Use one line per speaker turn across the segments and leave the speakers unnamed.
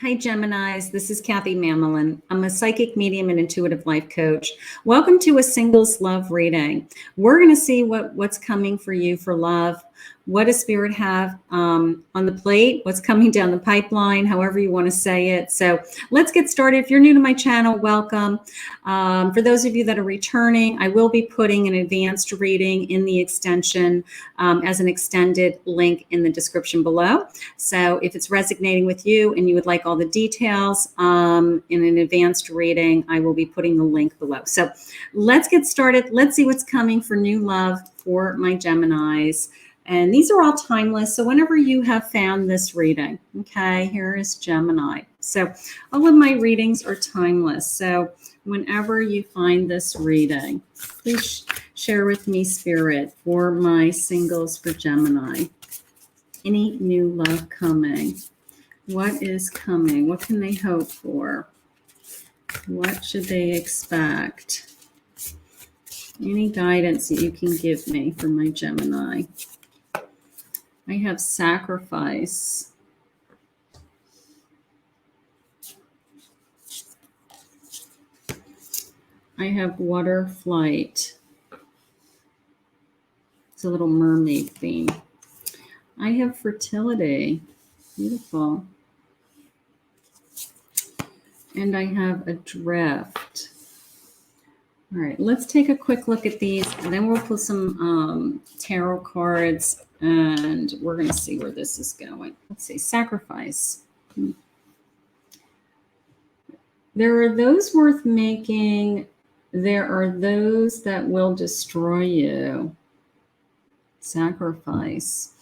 Hi, Geminis. This is Kathy Mamolen. I'm a psychic medium and intuitive life coach. Welcome to a singles love reading. We're going to see what's coming for you for love. What does Spirit have on the plate? What's coming down the pipeline? However you want to say it. So let's get started. If you're new to my channel, welcome. For those of you that are returning, I will be putting an advanced reading in the extension as an extended link in the description below. So if it's resonating with you and you would like all the details in an advanced reading, I will be putting the link below. So let's get started. Let's see what's coming for new love for my Geminis. And these are all timeless. So whenever you have found this reading, okay, here is Gemini. So all of my readings are timeless. So whenever you find this reading, please share with me, Spirit, for my singles for Gemini. Any new love coming? What is coming? What can they hope for? What should they expect? Any guidance that you can give me for my Gemini? I have sacrifice. I have water flight. It's a little mermaid theme. I have fertility. Beautiful. And I have adrift. All right, let's take a quick look at these, and then we'll pull some tarot cards, and we're going to see where this is going. Let's see, sacrifice. There are those worth making. There are those that will destroy you. Sacrifice.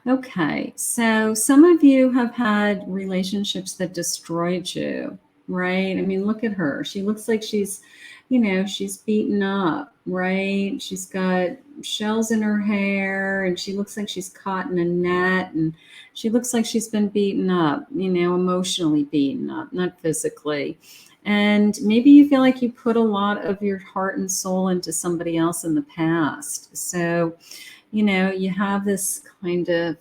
Okay, so some of you have had relationships that destroyed you, right? I mean, look at her. She looks like she's, you know, she's beaten up, right? She's got shells in her hair, and she looks like she's caught in a net, and she looks like she's been beaten up, you know, emotionally beaten up, not physically. And maybe you feel like you put a lot of your heart and soul into somebody else in the past. So, you know, you have this kind of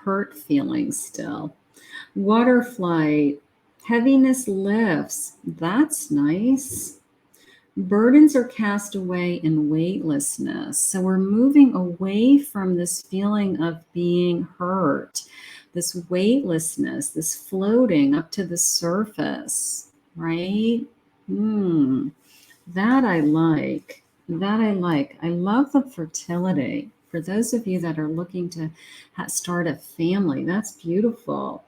hurt feeling still. Water flight. Heaviness lifts. That's nice. Burdens are cast away in weightlessness. So we're moving away from this feeling of being hurt, this weightlessness, this floating up to the surface, right? That I like. That I like. I love the fertility. For those of you that are looking to start a family, that's beautiful.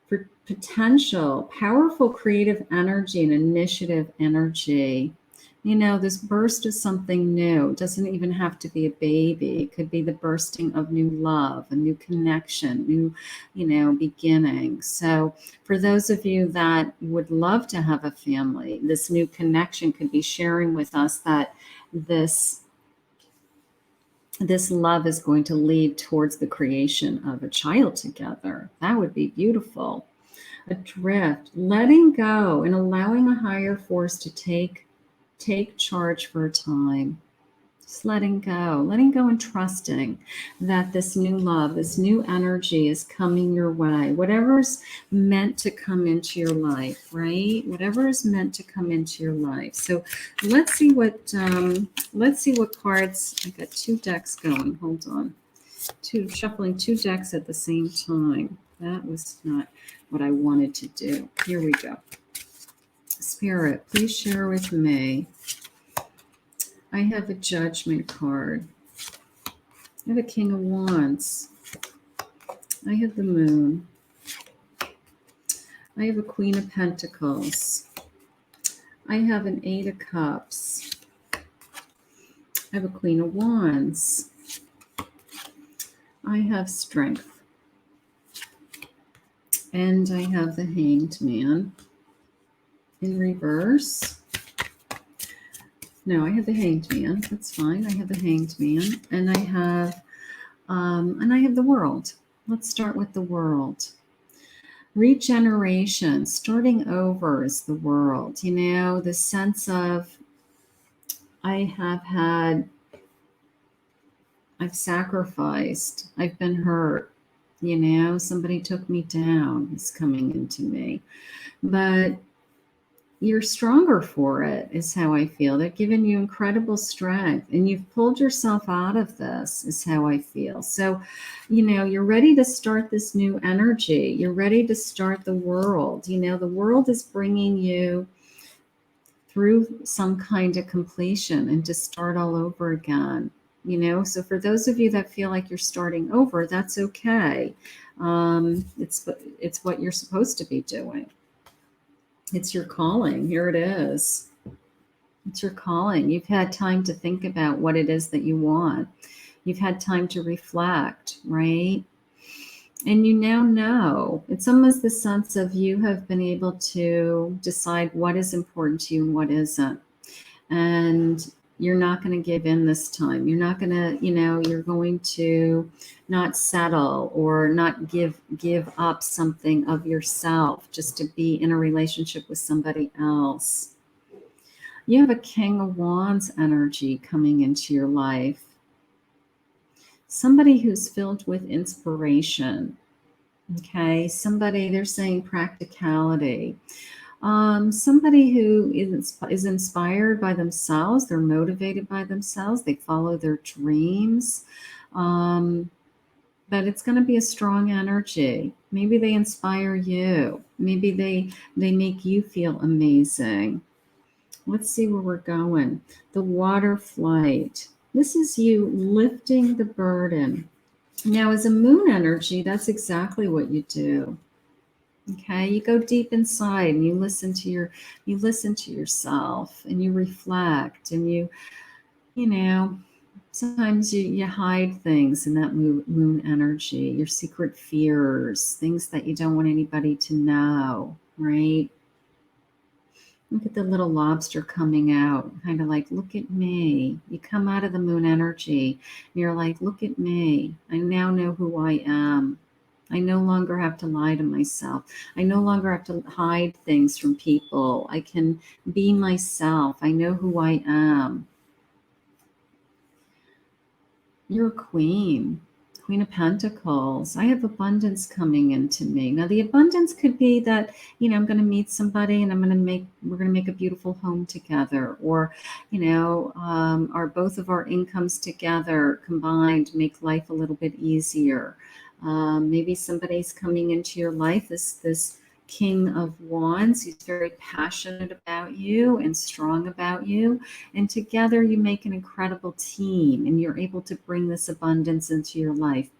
For potential, powerful creative energy and initiative energy. You know, this burst is something new. It doesn't even have to be a baby. It could be the bursting of new love, a new connection, new, you know, beginning. So for those of you that would love to have a family, this new connection could be sharing with us that this love is going to lead towards the creation of a child together. That would be beautiful. Adrift, letting go and allowing a higher force to take charge for a time. Just letting go and trusting that this new love, this new energy is coming your way. Whatever's meant to come into your life, right? Whatever is meant to come into your life. So let's see what cards. I got two decks going. Hold on. Shuffling two decks at the same time. That was not what I wanted to do. Here we go. Spirit, please share with me. I have a Judgment card. I have a King of Wands. I have the Moon. I have a Queen of Pentacles. I have an Eight of Cups. I have a Queen of Wands. I have Strength. And I have the Hanged Man in reverse. No, I have the Hanged Man. That's fine. I have the Hanged Man, and I have the World. Let's start with the World. Regeneration, starting over is the World. You know, the sense of I've sacrificed, I've been hurt, You know, somebody took me down is coming into me. But you're stronger for it, is how I feel. They're giving you incredible strength, and you've pulled yourself out of this, is how I feel. So, you know, you're ready to start this new energy. You're ready to start the world. You know, the world is bringing you through some kind of completion and to start all over again. You know, so for those of you that feel like you're starting over, that's okay. It's what you're supposed to be doing. It's your calling. Here it is. It's your calling. You've had time to think about what it is that you want. You've had time to reflect, right? And you now know. It's almost the sense of you have been able to decide what is important to you and what isn't. And you're not going to give in this time. You're not going to, you know, you're going to not settle or not give up something of yourself just to be in a relationship with somebody else. You have a King of Wands energy coming into your life. Somebody who's filled with inspiration. Okay, somebody, they're saying practicality. Somebody who is inspired by themselves, they're motivated by themselves, they follow their dreams. But it's going to be a strong energy. Maybe they inspire you. Maybe they make you feel amazing. Let's see where we're going. The water flight. This is you lifting the burden. Now, as a moon energy, that's exactly what you do. Okay, you go deep inside and you listen to yourself and you reflect and you know, sometimes you hide things in that moon energy, your secret fears, things that you don't want anybody to know, right? Look at the little lobster coming out, kind of like, look at me. You come out of the moon energy and you're like, look at me. I now know who I am. I no longer have to lie to myself. I no longer have to hide things from people. I can be myself. I know who I am. You're a queen. Queen of Pentacles. I have abundance coming into me. Now, the abundance could be that, you know, I'm going to meet somebody and we're going to make a beautiful home together. Or, you know, are both of our incomes together combined make life a little bit easier. Maybe somebody's coming into your life, this King of Wands, who's very passionate about you and strong about you. And together you make an incredible team and you're able to bring this abundance into your life.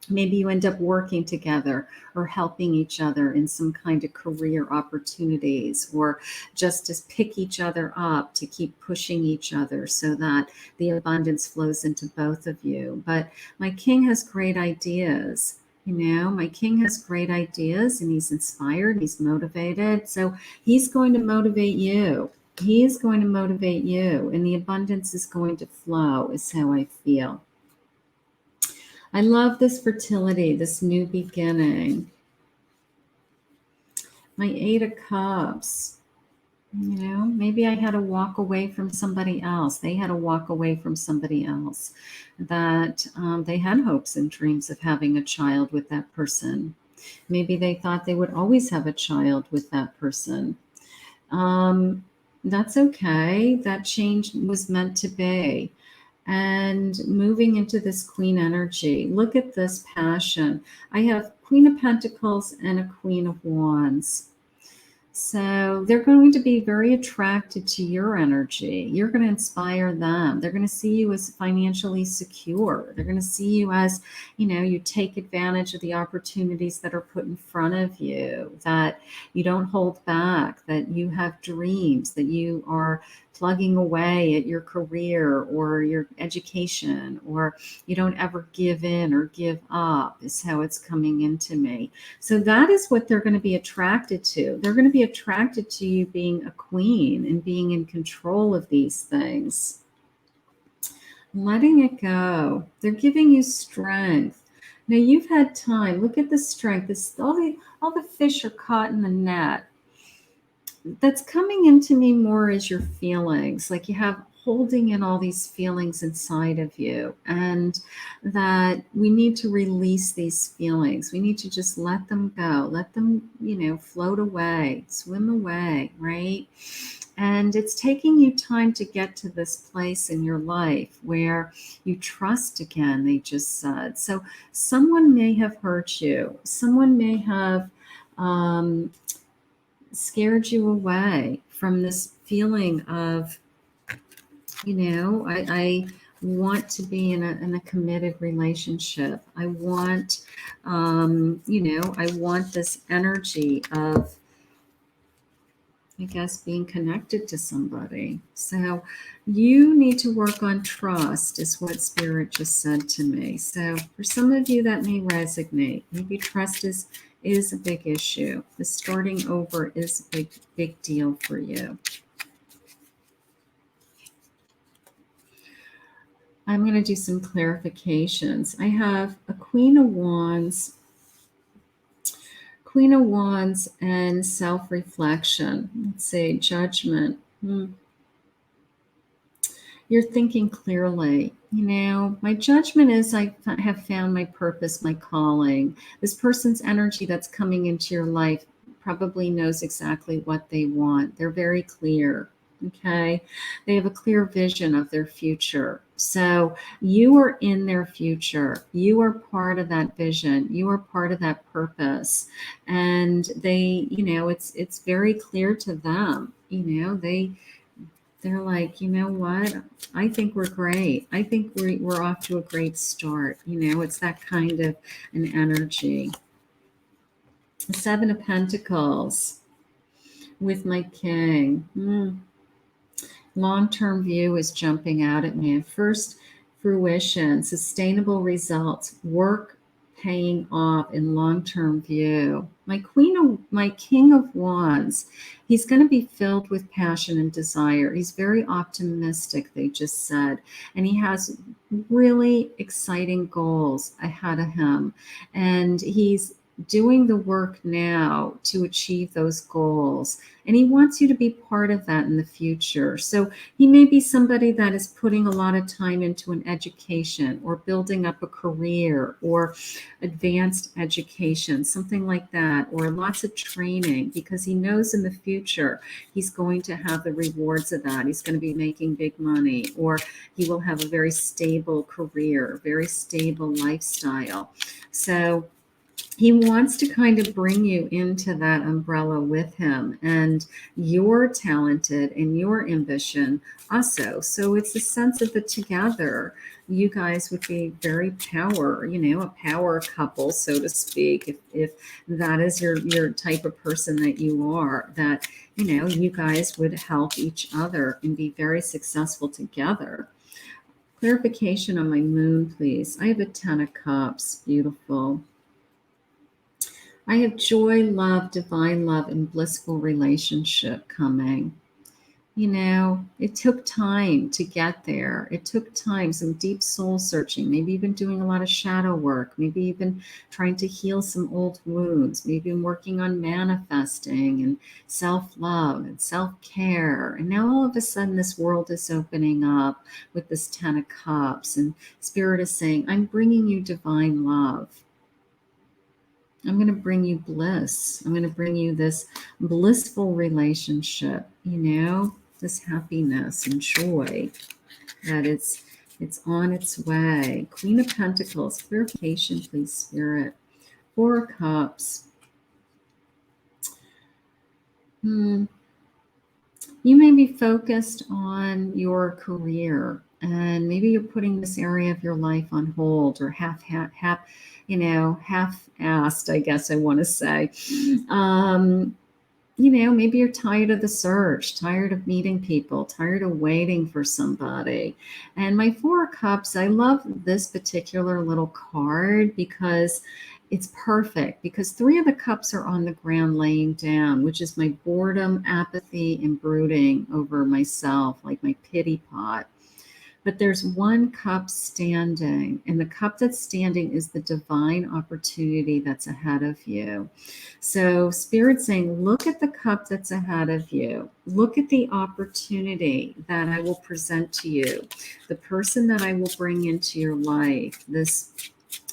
Maybe you end up working together or helping each other in some kind of career opportunities, or just to pick each other up to keep pushing each other so that the abundance flows into both of you. But my king has great ideas. You know, my king has great ideas and he's inspired, he's motivated. So he's going to motivate you. He is going to motivate you, and the abundance is going to flow, is how I feel. I love this fertility, this new beginning. My 8 of Cups. You know, maybe I had to walk away from somebody else. They had to walk away from somebody else. That they had hopes and dreams of having a child with that person. Maybe they thought they would always have a child with that person. That's okay. That change was meant to be. And moving into this queen energy, look at this passion. I have Queen of Pentacles and a Queen of Wands. So they're going to be very attracted to your energy. You're going to inspire them. They're going to see you as financially secure. They're going to see you as, you know, you take advantage of the opportunities that are put in front of you, that you don't hold back, that you have dreams, that you are plugging away at your career or your education, or you don't ever give in or give up, is how it's coming into me. So that is what they're going to be attracted to. They're going to be attracted to you being a queen and being in control of these things. Letting it go. They're giving you strength. Now you've had time. Look at the strength. All the fish are caught in the net. That's coming into me more as your feelings. Like you have holding in all these feelings inside of you, and that we need to release these feelings. We need to just let them go, let them, float away, swim away, right? And it's taking you time to get to this place in your life where you trust again, they just said. So someone may have hurt you. Someone may have scared you away from this feeling of, I want to be in a committed relationship. I want, I want this energy of, I guess, being connected to somebody. So you need to work on trust, is what Spirit just said to me. So for some of you, that may resonate. Maybe trust is a big issue. The starting over is a big deal for you. I'm going to do some clarifications. I have a Queen of Wands and self-reflection. Let's see, judgment. You're thinking clearly. My judgment is I have found my purpose, my calling. This person's energy that's coming into your life probably knows exactly what they want. They're very clear. Okay. They have a clear vision of their future. So you are in their future. You are part of that vision. You are part of that purpose. And they, it's very clear to them. They're like, you know what? I think we're great. I think we're off to a great start. It's that kind of an energy. The Seven of Pentacles with my King. Long-term view is jumping out at me. First fruition, sustainable results, work paying off in long-term view. My King of Wands, he's going to be filled with passion and desire. He's very optimistic, they just said. And he has really exciting goals ahead of him. And he's doing the work now to achieve those goals. And he wants you to be part of that in the future. So he may be somebody that is putting a lot of time into an education or building up a career or advanced education, something like that, or lots of training, because he knows in the future he's going to have the rewards of that. He's going to be making big money, or he will have a very stable career, very stable lifestyle. So he wants to kind of bring you into that umbrella with him, and you're talented and your ambition also. So it's a sense of the together. You guys would be very a power couple, so to speak, if that is your type of person that you are, that, you guys would help each other and be very successful together. Clarification on my moon, please. I have a 10 of Cups. Beautiful. I have joy, love, divine love, and blissful relationship coming. It took time to get there. It took time, some deep soul searching. Maybe you've been doing a lot of shadow work. Maybe you've been trying to heal some old wounds. Maybe you've been working on manifesting and self-love and self-care. And now all of a sudden this world is opening up with this 10 of Cups. And Spirit is saying, I'm bringing you divine love. I'm going to bring you bliss. I'm going to bring you this blissful relationship, this happiness and joy, that it's on its way. Queen of Pentacles, clarification, please, Spirit. 4 of Cups. You may be focused on your career, and maybe you're putting this area of your life on hold, or half-assed, I guess I want to say. Maybe you're tired of the search, tired of meeting people, tired of waiting for somebody. And my 4 of Cups, I love this particular little card because it's perfect, because 3 of the Cups are on the ground laying down, which is my boredom, apathy, and brooding over myself, like my pity pot. but there's one cup standing, and the cup that's standing is the divine opportunity that's ahead of you. So Spirit's saying, look at the cup that's ahead of you. Look at the opportunity that I will present to you, the person that I will bring into your life, this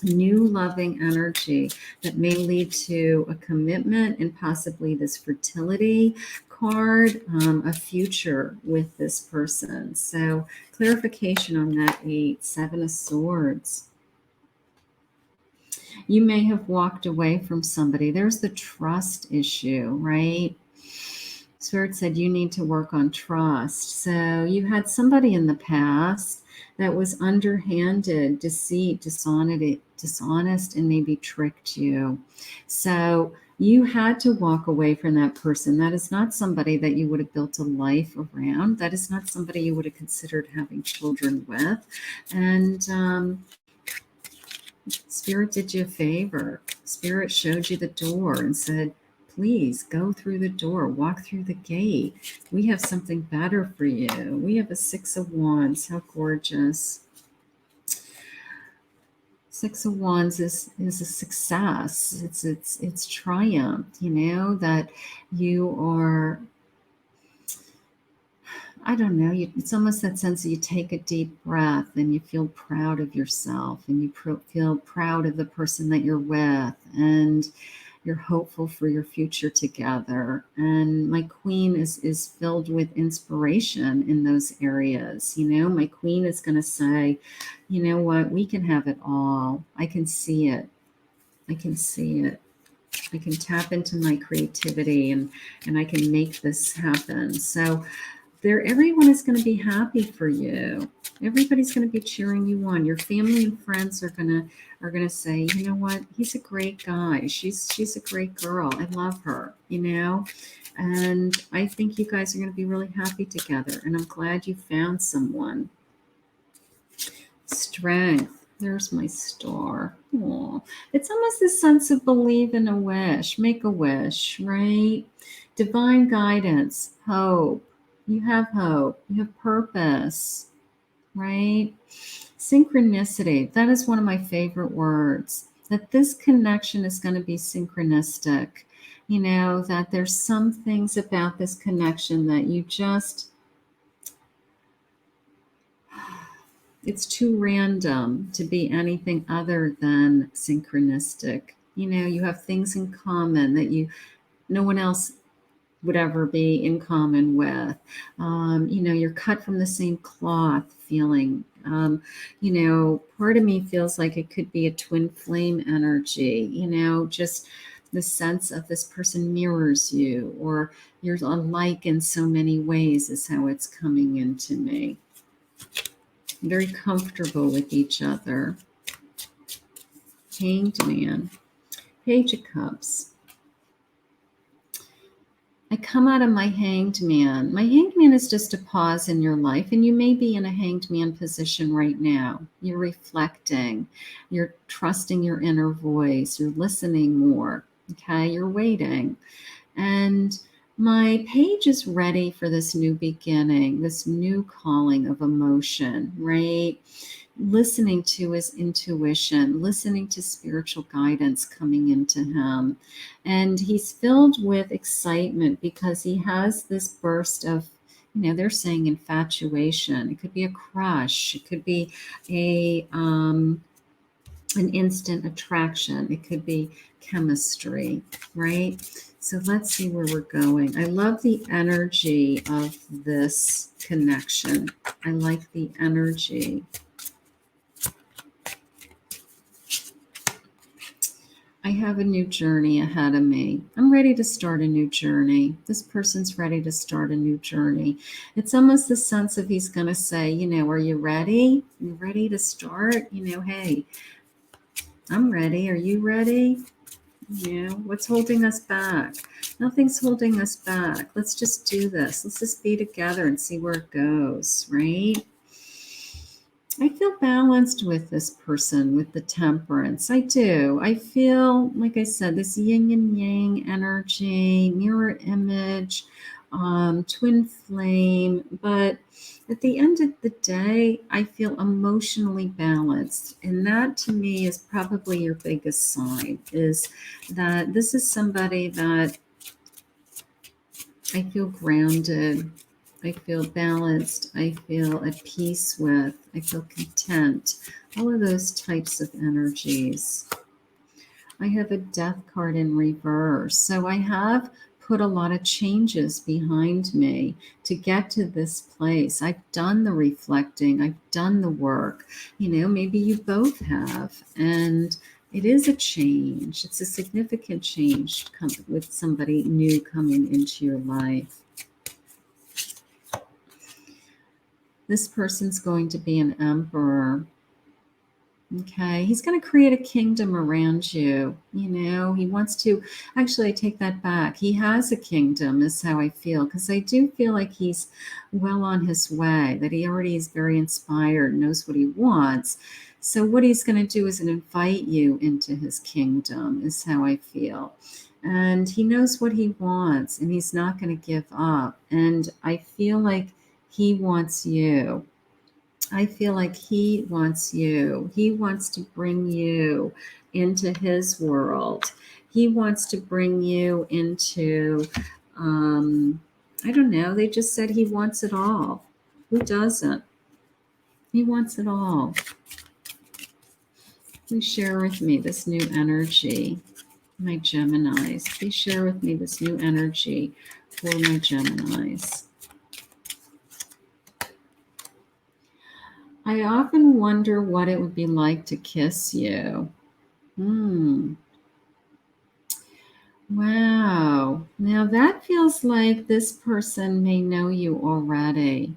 new loving energy that may lead to a commitment and possibly this fertility card, a future with this person. So clarification on that 8, 7 of Swords. You may have walked away from somebody. There's the trust issue, right? Spirit said you need to work on trust. So you had somebody in the past that was underhanded, deceit, dishonest, and maybe tricked you. So you had to walk away from that person. That is not somebody that you would have built a life around. That is not somebody you would have considered having children with. And Spirit did you a favor. Spirit showed you the door and said, please go through the door, walk through the gate. We have something better for you. We have a 6 of Wands. How gorgeous. 6 of Wands is a success. It's triumph, that you are, I don't know, it's almost that sense that you take a deep breath and you feel proud of yourself, and you feel proud of the person that you're with, and you're hopeful for your future together. And my queen is filled with inspiration in those areas. My queen is going to say, you know what, we can have it all. I can see it. I can see it. I can tap into my creativity and I can make this happen. So everyone is going to be happy for you. Everybody's going to be cheering you on. Your family and friends are going to say, you know what, he's a great guy. She's a great girl. I love her, and I think you guys are going to be really happy together. And I'm glad you found someone. Strength. There's my star. Aww. It's almost a sense of believe in a wish. Make a wish, right? Divine guidance, hope. You have hope. You have purpose, right? Synchronicity. That is one of my favorite words. That this connection is going to be synchronistic. That there's some things about this connection that you just, it's too random to be anything other than synchronistic. You have things in common that no one else would ever be in common with. You're cut from the same cloth feeling. Part of me feels like it could be a twin flame energy, just the sense of this person mirrors you, or you're alike in so many ways is how it's coming into me. Very comfortable with each other. Hanged Man. Page of Cups. I come out of my Hanged Man. My Hanged Man is just a pause in your life, and you may be in a Hanged Man position right now. You're reflecting. You're trusting your inner voice. You're listening more. Okay? You're waiting. And my page is ready for this new beginning, this new calling of emotion, right? Listening to his intuition, listening to spiritual guidance coming into him. And he's filled with excitement because he has this burst of, they're saying infatuation. It could be a crush. It could be an instant attraction. It could be chemistry, right? So let's see where we're going. I love the energy of this connection. I like the energy. I have a new journey ahead of me. I'm ready to start a new journey. This person's ready to start a new journey. It's almost the sense of he's going to say, are you ready? You ready to start? Hey, I'm ready. Are you ready? What's holding us back? Nothing's holding us back. Let's just do this. Let's just be together and see where it goes, right? I feel balanced with this person, with the Temperance. I do. I feel, like I said, this yin and yang energy, mirror image. twin flame, but at the end of the day, I feel emotionally balanced. And that to me is probably your biggest sign, is that this is somebody that I feel grounded, I feel balanced, I feel at peace with, I feel content, all of those types of energies. I have a death card in reverse. So I have put a lot of changes behind me to get to this place. I've done the reflecting, I've done the work. Maybe you both have. And it is a change. It's a significant change with somebody new coming into your life. This person's going to be an emperor. Okay, he's going to create a kingdom around you. He wants to, actually, I take that back. He has a kingdom, is how I feel, because I do feel like he's well on his way, that he already is very inspired, knows what he wants. So what he's going to do is invite you into his kingdom, is how I feel. And he knows what he wants, and he's not going to give up. And I feel like he wants you. I feel like he wants you. He wants to bring you into his world. He wants to bring you into, I don't know, they just said he wants it all. Who doesn't? He wants it all. Please share with me this new energy, my Geminis. Please share with me this new energy for my Geminis. I often wonder what it would be like to kiss you. Wow. Now that feels like this person may know you already.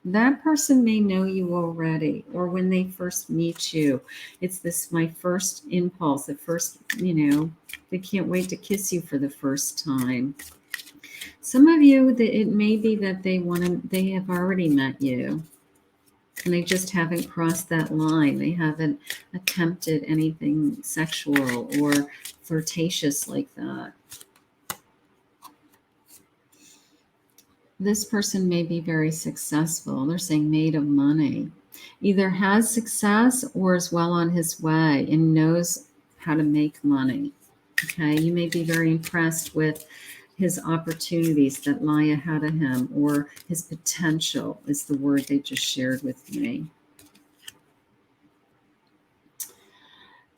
That person may know you already, or when they first meet you, it's this, my first impulse, the first, they can't wait to kiss you for the first time. Some of you, it may be that they have already met you. And they just haven't crossed that line. They haven't attempted anything sexual or flirtatious like that. This person may be very successful. They're saying made of money. Either has success or is well on his way and knows how to make money. Okay, you may be very impressed with his opportunities that lie ahead of him, or his potential is the word they just shared with me.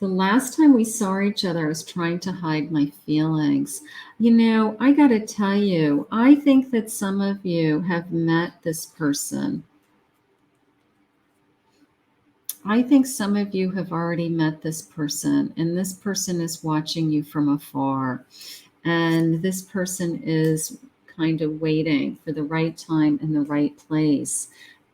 The last time we saw each other, I was trying to hide my feelings. I got to tell you, I think that some of you have met this person. I think some of you have already met this person, and this person is watching you from afar. And this person is kind of waiting for the right time and the right place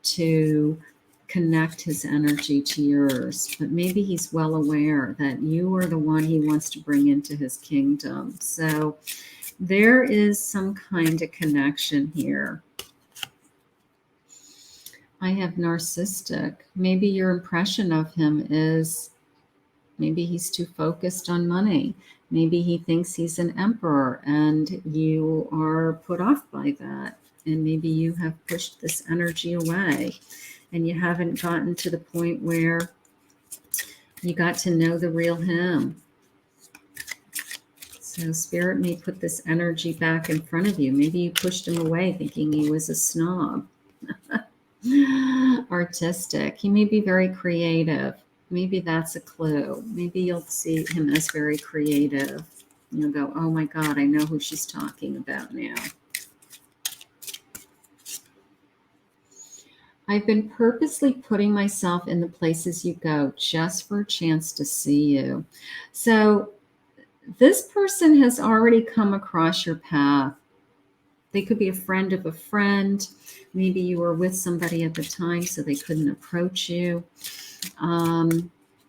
to connect his energy to yours. But maybe he's well aware that you are the one he wants to bring into his kingdom. So there is some kind of connection here. I have narcissistic. Maybe your impression of him is maybe he's too focused on money. Maybe he thinks he's an emperor and you are put off by that. And maybe you have pushed this energy away and you haven't gotten to the point where you got to know the real him. So Spirit may put this energy back in front of you. Maybe you pushed him away thinking he was a snob. Artistic. He may be very creative. Maybe that's a clue. Maybe you'll see him as very creative. You'll go, oh my God, I know who she's talking about now. I've been purposely putting myself in the places you go just for a chance to see you. So this person has already come across your path. They could be a friend of a friend. Maybe you were with somebody at the time, so they couldn't approach you.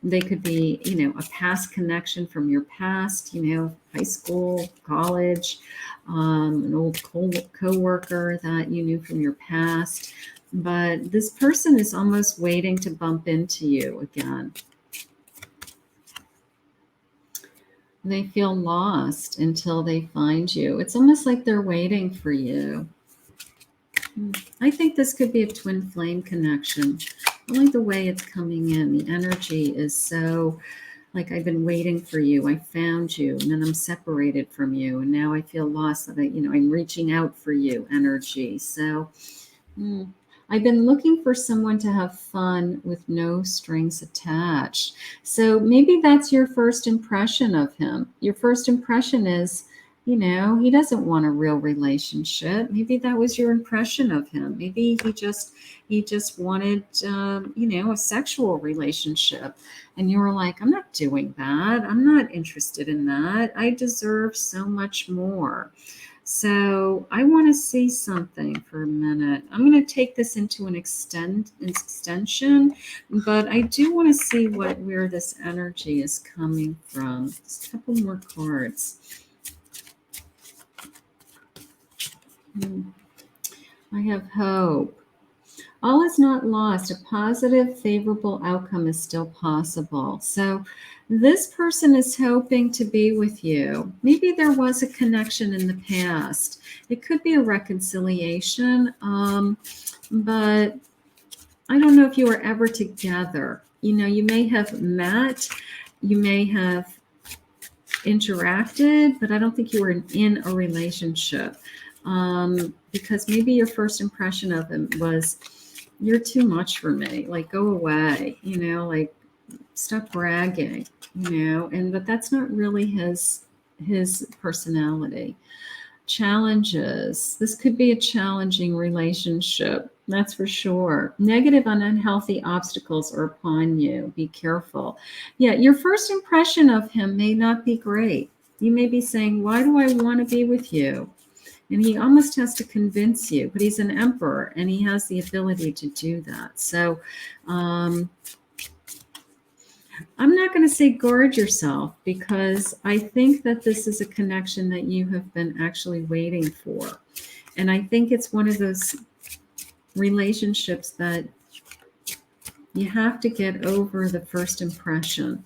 They could be, a past connection from your past, high school, college, an old co-worker that you knew from your past. But this person is almost waiting to bump into you again. They feel lost until they find you. It's almost like they're waiting for you. I think this could be a twin flame connection. I like the way it's coming in. The energy is so like, I've been waiting for you. I found you, and then I'm separated from you, and now I feel lost that I'm reaching out for you energy. So I've been looking for someone to have fun with no strings attached. So maybe that's your first impression of him. Your first impression is, he doesn't want a real relationship. Maybe that was your impression of him. Maybe he just wanted, a sexual relationship. And you were like, I'm not doing that. I'm not interested in that. I deserve so much more. So I want to see something for a minute. I'm going to take this into an extension, but I do want to see where this energy is coming from. Just a couple more cards. I have hope. All is not lost. A positive, favorable outcome is still possible. So this person is hoping to be with you. Maybe there was a connection in the past. It could be a reconciliation, but I don't know if you were ever together. You may have met, you may have interacted, but I don't think you were in a relationship. Because maybe your first impression of him was, you're too much for me. Like, go away, like, stop bragging, but that's not really his personality. Challenges. This could be a challenging relationship. That's for sure. Negative and unhealthy obstacles are upon you. Be careful. Yeah, your first impression of him may not be great. You may be saying, why do I want to be with you? And he almost has to convince you, but he's an emperor and he has the ability to do that. So I'm not going to say guard yourself, because I think that this is a connection that you have been actually waiting for. And I think it's one of those relationships that you have to get over the first impression.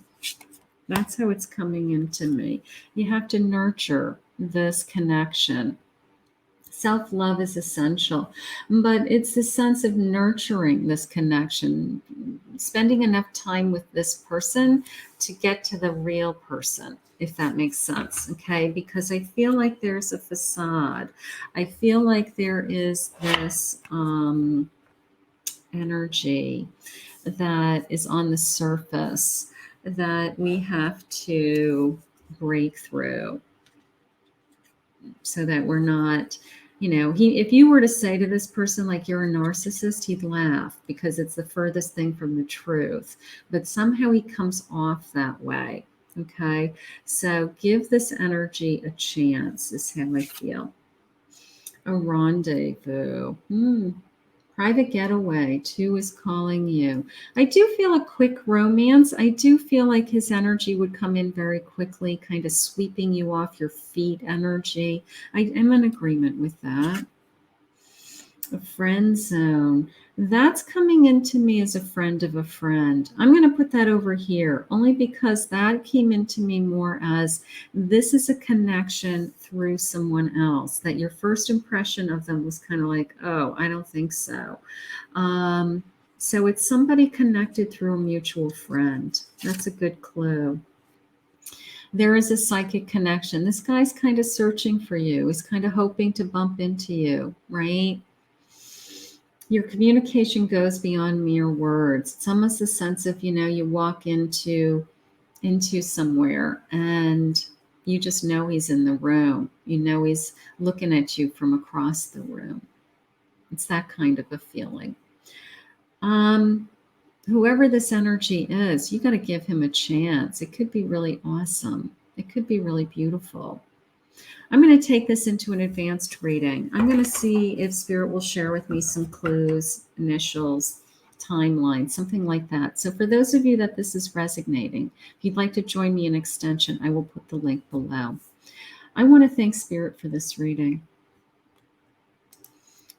That's how it's coming into me. You have to nurture this connection. Self-love is essential, but it's the sense of nurturing this connection, spending enough time with this person to get to the real person, if that makes sense, okay? Because I feel like there's a facade. I feel like there is this energy that is on the surface that we have to break through so that we're not... if you were to say to this person, like, you're a narcissist, he'd laugh, because it's the furthest thing from the truth. But somehow he comes off that way. Okay. So give this energy a chance, is how I feel. A rendezvous. Private getaway. 2 is calling you. I do feel a quick romance. I do feel like his energy would come in very quickly, kind of sweeping you off your feet energy. I am in agreement with that. A friend zone. That's coming into me as a friend of a friend. I'm going to put that over here, only because that came into me more as, this is a connection through someone else, that your first impression of them was kind of like, oh, I don't think so. So it's somebody connected through a mutual friend. That's a good clue. There is a psychic connection. This guy's kind of searching for you. He's kind of hoping to bump into you, right? Your communication goes beyond mere words. It's almost a sense of, you walk into somewhere and you just know he's in the room. He's looking at you from across the room. It's that kind of a feeling. Whoever this energy is, you got to give him a chance. It could be really awesome. It could be really beautiful. I'm going to take this into an advanced reading. I'm going to see if Spirit will share with me some clues, initials, timeline, something like that. So for those of you that this is resonating, if you'd like to join me in extension, I will put the link below. I want to thank Spirit for this reading.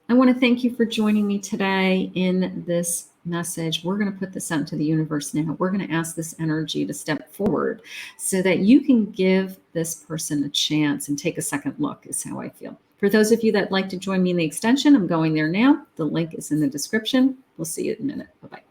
I want to thank you for joining me today in this message. We're going to put this out into the universe now. We're going to ask this energy to step forward so that you can give this person a chance and take a second look, is how I feel. For those of you that like to join me in the extension, I'm going there now. The link is in the description. We'll see you in a minute. Bye-bye.